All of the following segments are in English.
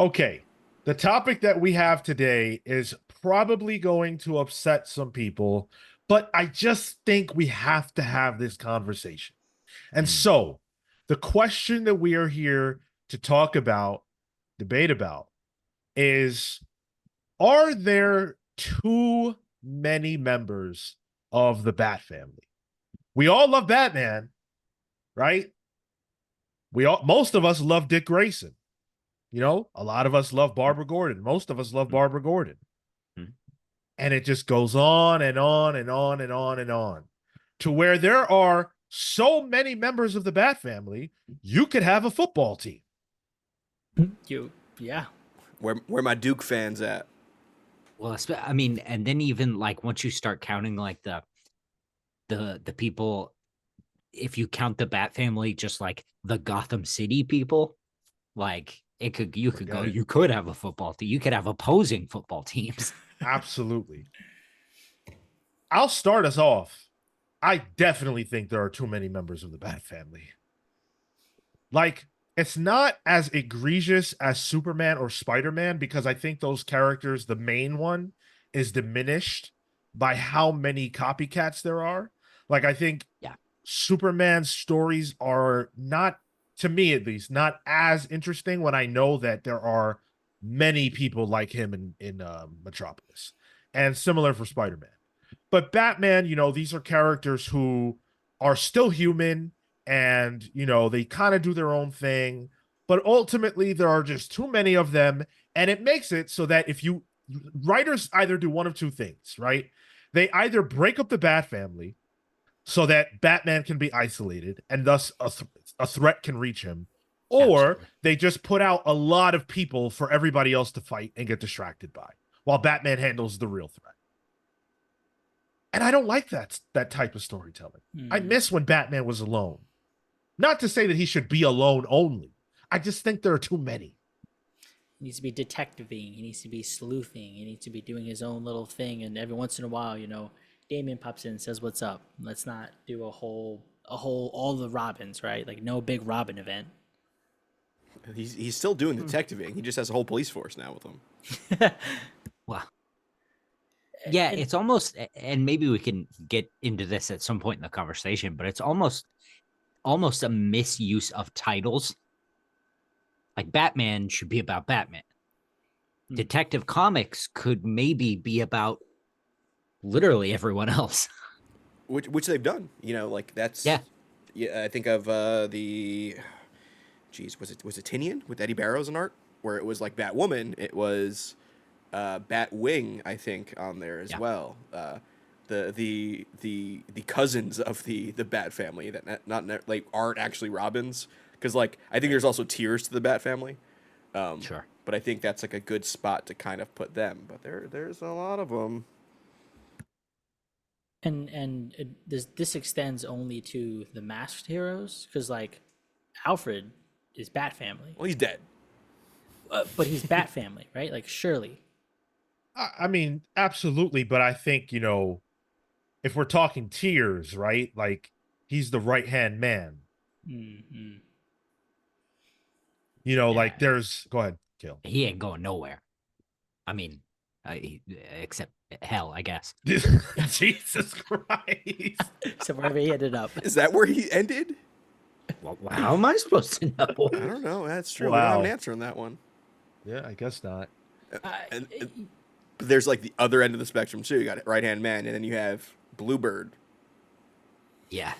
Okay. The topic that we have today is probably going to upset some people, but I just think we have to have this conversation. And Mm. so, the question that we are here to talk about, debate about, is are there too many members of the Bat family? We all love Batman, right? Most of us love Dick Grayson. A lot of us love Barbara Gordon. Most of us love Mm. Barbara Gordon. Mm. And it just goes on and on and on and on and on to where there are so many members of the Bat family, you could have a football team. You, yeah. Where my Duke fans at? Well, I mean, and then even like once you start counting like the people, if you count the Bat family, just like the Gotham City people, like Forget it. you could have a football team. You could have opposing football teams. Absolutely. I'll start us off. I definitely think there are too many members of the Bat family. Like, it's not as egregious as Superman or Spider-Man because I think those characters, the main one, is diminished by how many copycats there are. Like, I think Yeah. Superman's stories are not, to me at least, not as interesting when I know that there are many people like him in Metropolis, and similar for Spider-Man. But Batman, these are characters who are still human and, they kind of do their own thing. But ultimately, there are just too many of them. And it makes it so that if you writers either do one of two things, right? They either break up the Bat family so that Batman can be isolated and thus a threat can reach him, or Absolutely. they just put out a lot of people for everybody else to fight and get distracted by while Batman handles the real threat. And I don't like that type of storytelling. I miss when Batman was alone. Not to say that he should be alone only. I just think there are too many. He needs to be detectiving. He needs to be sleuthing. He needs to be doing his own little thing. And every once in a while, Damien pops in and says, "What's up?" Let's not do all the Robins, right? Like no big Robin event. He's still doing detectiving. He just has a whole police force now with him. Well, yeah, And it's almost, and maybe we can get into this at some point in the conversation, but it's almost a misuse of titles. Like Batman should be about Batman. Detective Comics could maybe be about literally everyone else. Which they've done. Like that's Yeah. Yeah, I think of geez, was it Tinian with Eddie Barrows in art, where it was like Batwoman. It was Batwing, I think, on there as Yeah. well. The cousins of the Bat family that not like aren't actually Robins, because like I think there's also tiers to the Bat family. Sure. But I think that's like a good spot to kind of put them. But there's a lot of them. this extends only to the masked heroes because like Alfred is Bat Family, Well, he's dead. but he's Bat Family, right? Like Shirley. I mean, absolutely. But I think, if we're talking tiers, right? Like, he's the right hand man. Mm-hmm. Like Yeah. there's, go ahead, Cale. He ain't going nowhere. I mean, except hell, I guess. Jesus Christ. So wherever he ended up. Is that where he ended? Well, how am I supposed to I know? don't know. That's true. We don't have Wow. an answer on that one. Yeah, I guess not. But there's like the other end of the spectrum too. You got right hand man, and then you have Bluebird, Yeah.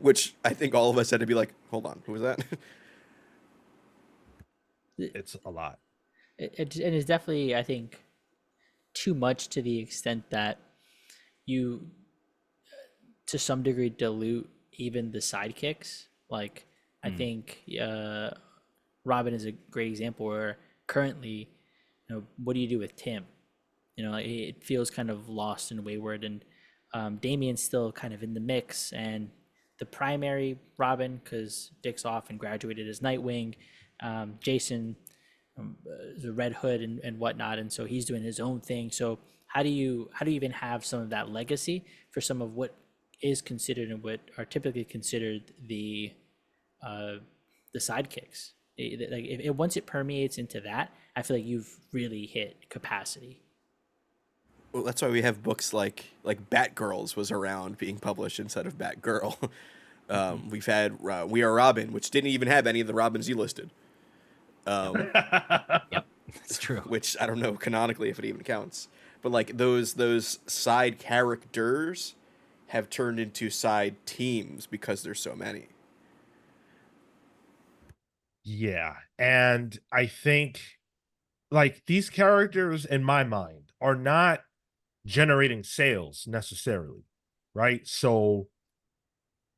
which I think all of us had to be like, hold on, who was that? It's a lot. And it's definitely, I think, too much to the extent that you, to some degree, dilute even the sidekicks. Like, I think Robin is a great example where currently, what do you do with Tim? It feels kind of lost and wayward, and Damien's still kind of in the mix, and the primary Robin, because Dick's off and graduated as Nightwing, Jason is a Red Hood and whatnot, and so he's doing his own thing. So how do you even have some of that legacy for some of what is considered and what are typically considered the sidekicks? Like once it permeates into that, I feel like you've really hit capacity. Well, that's why we have books like Batgirls was around being published instead of Batgirl. We've had We Are Robin, which didn't even have any of the Robins you listed. Yep, it's true. Which I don't know canonically if it even counts. But like those side characters have turned into side teams because there's so many. Yeah. And I think like these characters in my mind are not generating sales necessarily, right? So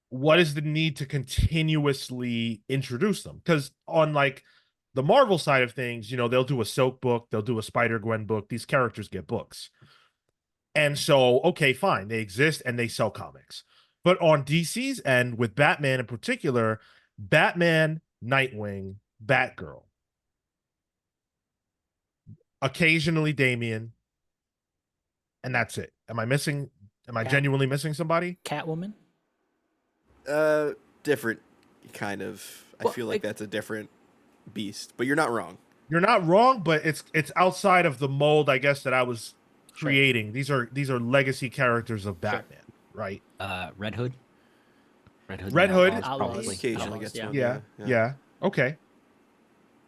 what is the need to continuously introduce them? Because on like the Marvel side of things, you know, they'll do a Silk book, they'll do a Spider-Gwen book. These characters get books. And so, okay, fine, they exist and they sell comics. But on DC's end, with Batman in particular, Batman, Nightwing, Batgirl, occasionally Damian, and that's it. Am I genuinely missing somebody? Catwoman. Different kind of. I Well, feel like that's a different beast, but you're not wrong. You're not wrong, but it's outside of the mold, I guess, that I was Sure. creating. These are legacy characters of Batman, right? Red Hood. Red Hood. Red and Hood- Outlaws, Outlaws. probably. Occasionally Outlaws, gets yeah. one. Yeah. Okay.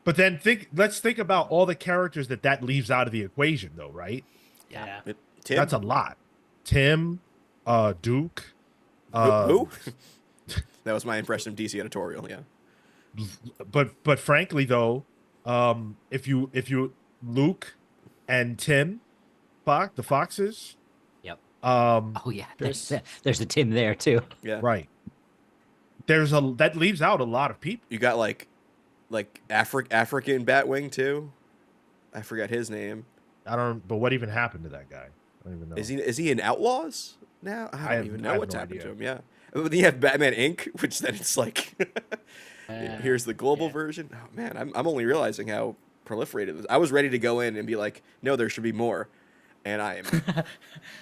But then let's think about all the characters that leaves out of the equation, though, right? Yeah. Tim? That's a lot. Tim, Duke, Who? That was my impression of DC editorial. Yeah. but frankly though, if you Luke and Tim, the Foxes, Yep. um, Oh yeah. There's- There's a Tim there too. Yeah. right. That leaves out a lot of people. You got like African Batwing too. I forgot his name. But what even happened to that guy? I don't even know. Is he in Outlaws now? I don't have- even I know have what's no happened idea. to him. Yeah. But then you have Batman Inc., which then it's like here's the global yeah. version. Oh man, I'm only realizing how proliferated this. I was ready to go in and be like, no, there should be more, and I am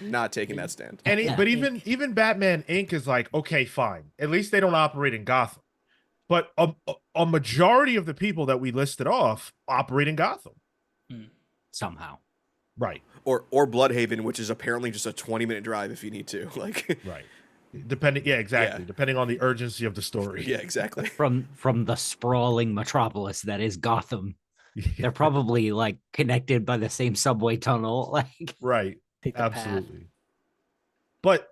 not taking that stand. And Yeah. but even Batman Inc. is like, okay, fine. At least they don't operate in Gotham. But a majority of the people that we listed off operate in Gotham. Somehow. Right. Or Bloodhaven, which is apparently just a 20-minute drive if you need to. Like, Right. Depending, yeah, exactly. Yeah. Depending on the urgency of the story. yeah, exactly. From the sprawling metropolis that is Gotham. They're probably like connected by the same subway tunnel. Like Right. Take the path. Absolutely. But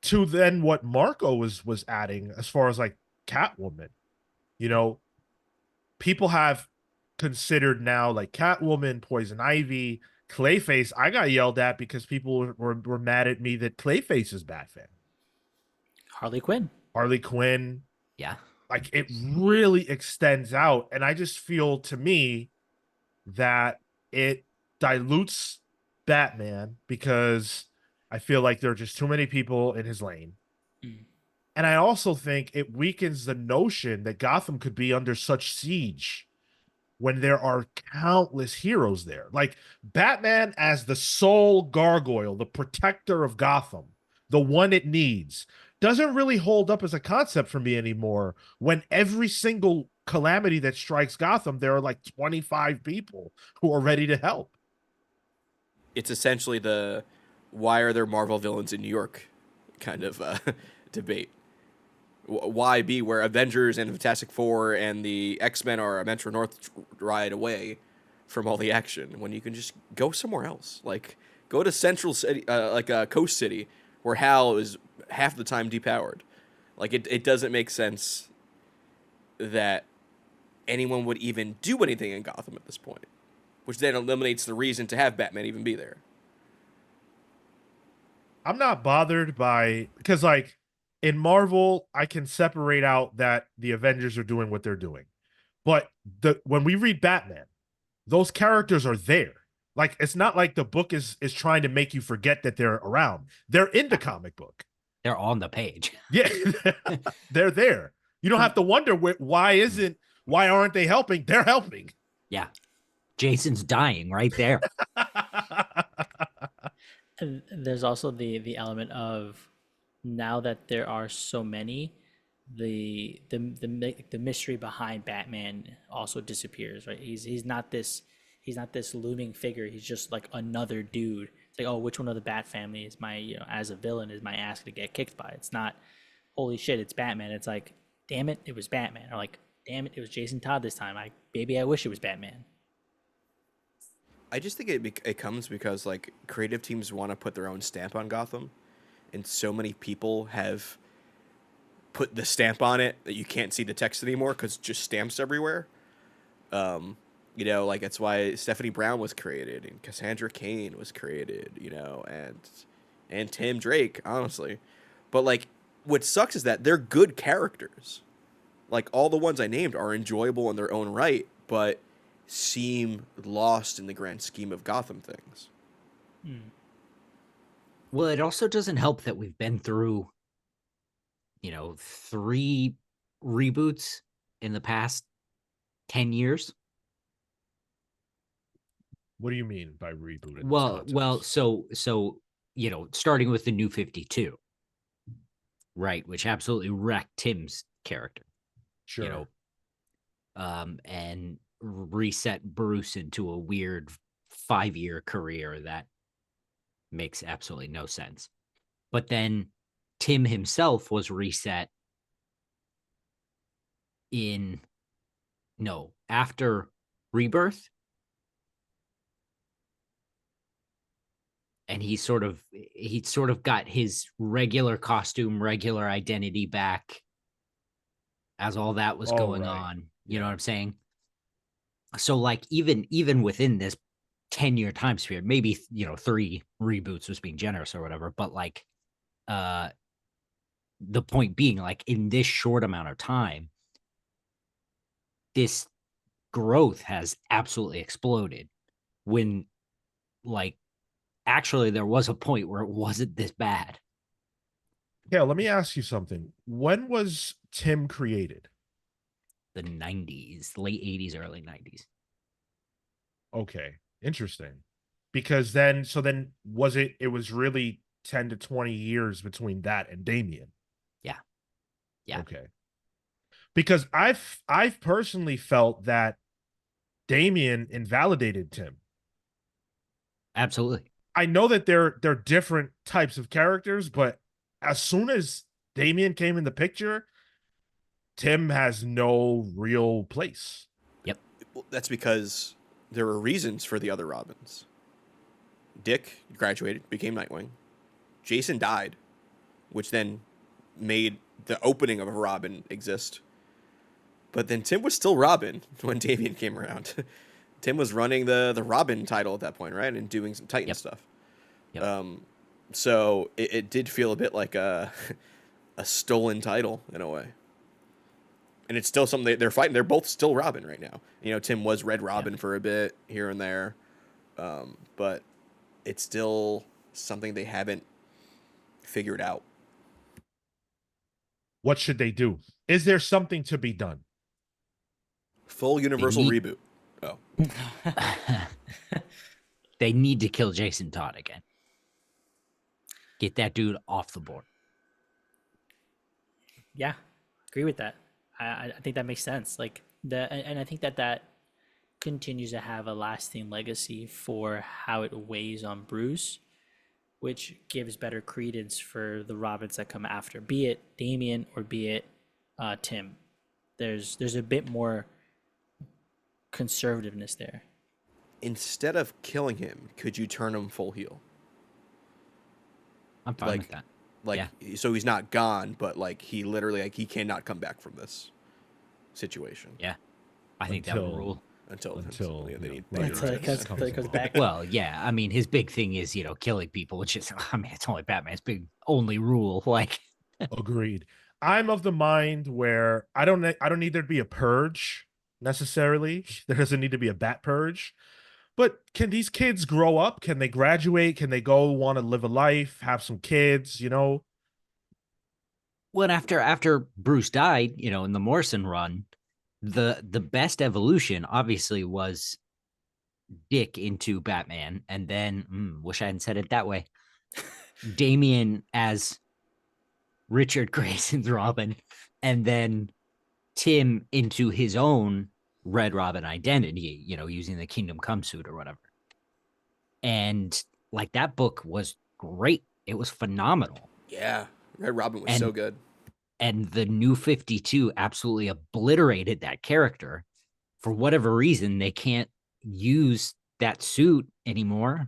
to then what Marco was adding as far as like Catwoman, you know, people have considered now like Catwoman, Poison Ivy, Clayface. I got yelled at because people were mad at me that Clayface is Batman. Harley Quinn. Harley Quinn, yeah. like it really extends out. And I just feel to me that it dilutes Batman because I feel like there are just too many people in his lane. Mm. And I also think it weakens the notion that Gotham could be under such siege when there are countless heroes there. Like Batman as the sole gargoyle, the protector of Gotham, the one it needs, doesn't really hold up as a concept for me anymore. When every single calamity that strikes Gotham, there are like 25 people who are ready to help. It's essentially the why are there Marvel villains in New York kind of debate. Why be where Avengers and Fantastic Four and the X-Men are a Metro North ride away from all the action when you can just go somewhere else? Like, go to Central City, like Coast City, where Hal is half the time depowered. Like, it doesn't make sense that anyone would even do anything in Gotham at this point, which then eliminates the reason to have Batman even be there. I'm not bothered by because like in Marvel, I can separate out that the Avengers are doing what they're doing. But when we read Batman, those characters are there. Like it's not like the book is trying to make you forget that they're around. They're in the comic book. They're on the page. Yeah. They're there. You don't have to wonder why aren't they helping? They're helping. Yeah. Jason's dying right there. And there's also the element of now that there are so many, the mystery behind Batman also disappears, right? He's not this looming figure. He's just like another dude. It's like, oh, which one of the Bat family is my, as a villain is my ass to get kicked by? It's not, holy shit, it's Batman. It's like, damn it, it was Batman. Or like, damn it, it was Jason Todd this time. I wish it was Batman. I just think it comes because like creative teams want to put their own stamp on Gotham, and so many people have put the stamp on it that you can't see the text anymore because just stamps everywhere. Like that's why Stephanie Brown was created and Cassandra Cain was created, and Tim Drake, honestly. But like what sucks is that they're good characters. Like all the ones I named are enjoyable in their own right, but seem lost in the grand scheme of Gotham things. Well, it also doesn't help that we've been through, 3 reboots in the past 10 years. What do you mean by reboot? In this Well, context? so starting with the New 52, right, which absolutely wrecked Tim's character, Sure. and reset Bruce into a weird 5-year career that makes absolutely no sense. But then Tim himself was reset after Rebirth. And he sort of got his regular costume, regular identity back as all that was Oh, going right. on. You Yeah. know what I'm saying? So like even within this 10-year time period, maybe 3 reboots was being generous or whatever, but like the point being, like in this short amount of time, this growth has absolutely exploded when like actually there was a point where it wasn't this bad. Yeah, let me ask you something. When was Tim created? The 90s, late 80s, early 90s. Okay, interesting. Because then was it was really 10 to 20 years between that and Damien. Yeah. Yeah. Okay. Because I've personally felt that Damien invalidated Tim. Absolutely. I know that they're different types of characters, but as soon as Damien came in the picture, Tim has no real place. Yep. Well, that's because there were reasons for the other Robins. Dick graduated, became Nightwing. Jason died, which then made the opening of a Robin exist. But then Tim was still Robin when Damian came around. Tim was running the Robin title at that point, right? And doing some Titan stuff. Yep. So it did feel a bit like a stolen title in a way. And it's still something they're fighting. They're both still Robin right now. Tim was Red Robin for a bit here and there. But it's still something they haven't figured out. What should they do? Is there something to be done? Full universal reboot. Oh. They need to kill Jason Todd again. Get that dude off the board. Yeah, agree with that. I think that makes sense. And I think that continues to have a lasting legacy for how it weighs on Bruce, which gives better credence for the Robins that come after, be it Damien or be it Tim. There's a bit more conservativeness there. Instead of killing him, could you turn him full heel? I'm fine with that. So he's not gone, but he literally he cannot come back from this situation. Yeah, I think that would rule. Until it comes back. Well, yeah, I mean, his big thing is killing people, which is, I mean, it's only Batman's big only rule. Agreed. I'm of the mind where I don't need there to be a purge necessarily. There doesn't need to be a bat purge. But can these kids grow up? Can they graduate? Can they go want to live a life, have some kids, Well, after Bruce died, in the Morrison run, the best evolution obviously was Dick into Batman, and then wish I hadn't said it that way. Damien as Richard Grayson's Robin, and then Tim into his own Red Robin identity, using the Kingdom Come suit or whatever. And like that book was great. It was phenomenal. Yeah, Red Robin was And so good. and the New 52 absolutely obliterated that character. For whatever reason, they can't use that suit anymore.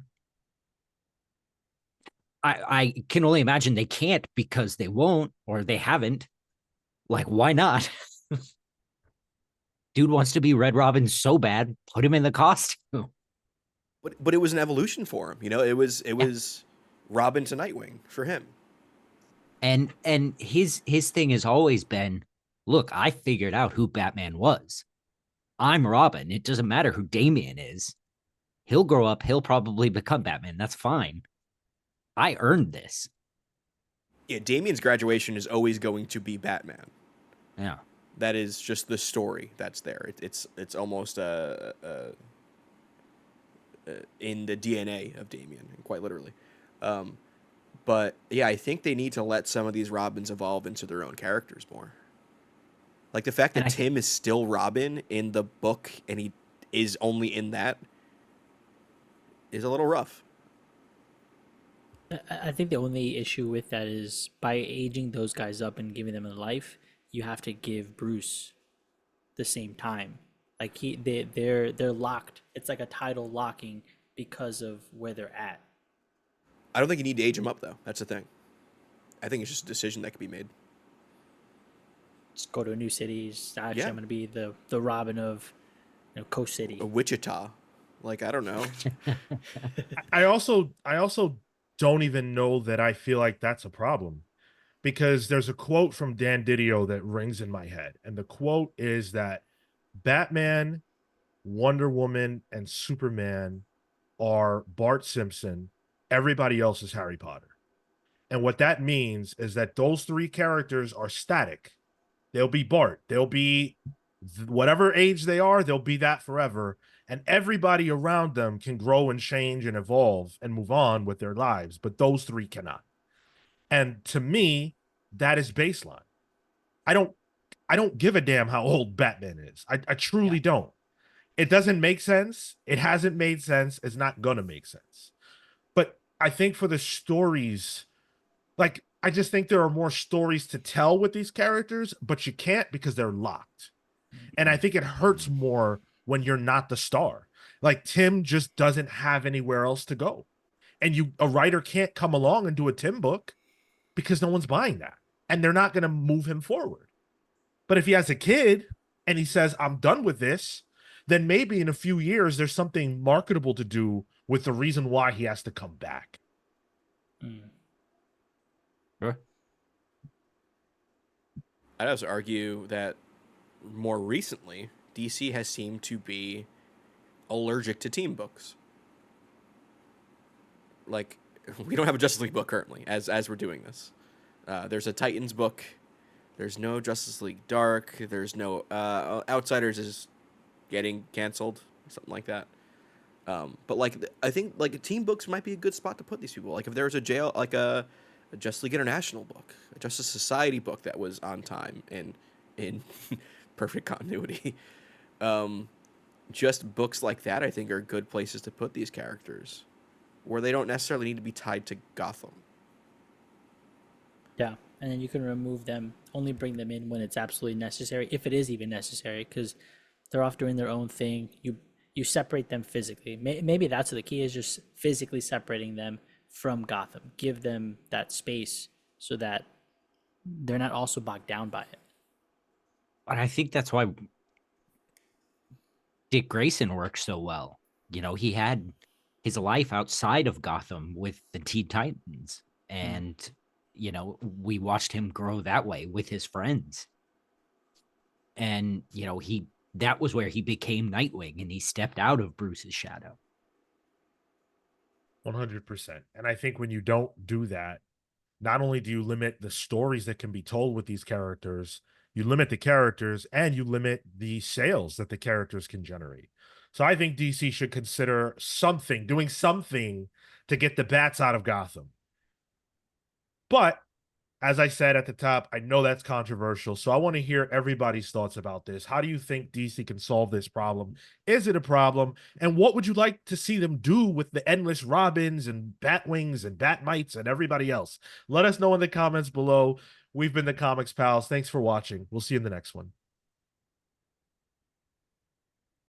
I can only imagine they can't because they won't or they haven't. Like, why not? Dude wants to be Red Robin so bad, put him in the costume. But it was an evolution for him. It was Robin to Nightwing for him. And his thing has always been, look, I figured out who Batman was. I'm Robin. It doesn't matter who Damian is. He'll grow up. He'll probably become Batman. That's fine. I earned this. Yeah, Damian's graduation is always going to be Batman. Yeah. That is just the story that's there. It's almost in the DNA of Damian, quite literally. But yeah, I think they need to let some of these Robins evolve into their own characters more. Like the fact that Tim is still Robin in the book and he is only in that is a little rough. I think the only issue with that is by aging those guys up and giving them a life, you have to give Bruce the same time. Like they're locked. It's like a title locking because of where they're at. I don't think you need to age him up though. That's the thing. I think it's just a decision that could be made. Just go to a new city. Actually, Yeah. I'm going to be the Robin of Coast City. Wichita. Like, I don't know. I also don't even know that I feel like that's a problem, because there's a quote from Dan Didio that rings in my head. And the quote is that Batman, Wonder Woman, and Superman are Bart Simpson. Everybody else is Harry Potter. And what that means is that those three characters are static. They'll be Bart. They'll be whatever age they are, they'll be that forever. And everybody around them can grow and change and evolve and move on with their lives. But those three cannot. And to me, that is baseline. I don't give a damn how old Batman is. I truly don't. It doesn't make sense. It hasn't made sense. It's not gonna make sense. But I think for the stories, like I just think there are more stories to tell with these characters, but you can't because they're locked. And I think it hurts more when you're not the star. Like Tim just doesn't have anywhere else to go. And a writer can't come along and do a Tim book because no one's buying that. And they're not going to move him forward. But if he has a kid and he says, I'm done with this, then maybe in a few years there's something marketable to do with the reason why he has to come back. Sure. I'd also argue that more recently, DC has seemed to be allergic to team books. Like, we don't have a Justice League book currently as we're doing this. There's a Titans book. There's no Justice League Dark. There's no Outsiders is getting canceled, something like that. But like I think like team books might be a good spot to put these people. Like if there's a Justice League International book, a Justice Society book that was on time and in perfect continuity. Just books like that I think are good places to put these characters where they don't necessarily need to be tied to Gotham. Yeah, and then you can remove them, only bring them in when it's absolutely necessary, if it is even necessary, because they're off doing their own thing. You separate them physically. Maybe that's what the key is, just physically separating them from Gotham. Give them that space so that they're not also bogged down by it. And I think that's why Dick Grayson worked so well. He had his life outside of Gotham with the Teen Titans. And, we watched him grow that way with his friends. And, that was where he became Nightwing and he stepped out of Bruce's shadow. 100%. And I think when you don't do that, not only do you limit the stories that can be told with these characters, you limit the characters and you limit the sales that the characters can generate. So I think DC should consider doing something to get the bats out of Gotham. But As I said at the top, I know that's controversial, so I want to hear everybody's thoughts about this. How do you think DC can solve this problem? Is it a problem? And what would you like to see them do with the endless Robins and Batwings and Batmites and everybody else? Let us know in the comments below. We've been the Comics Pals. Thanks for watching. We'll see you in the next one.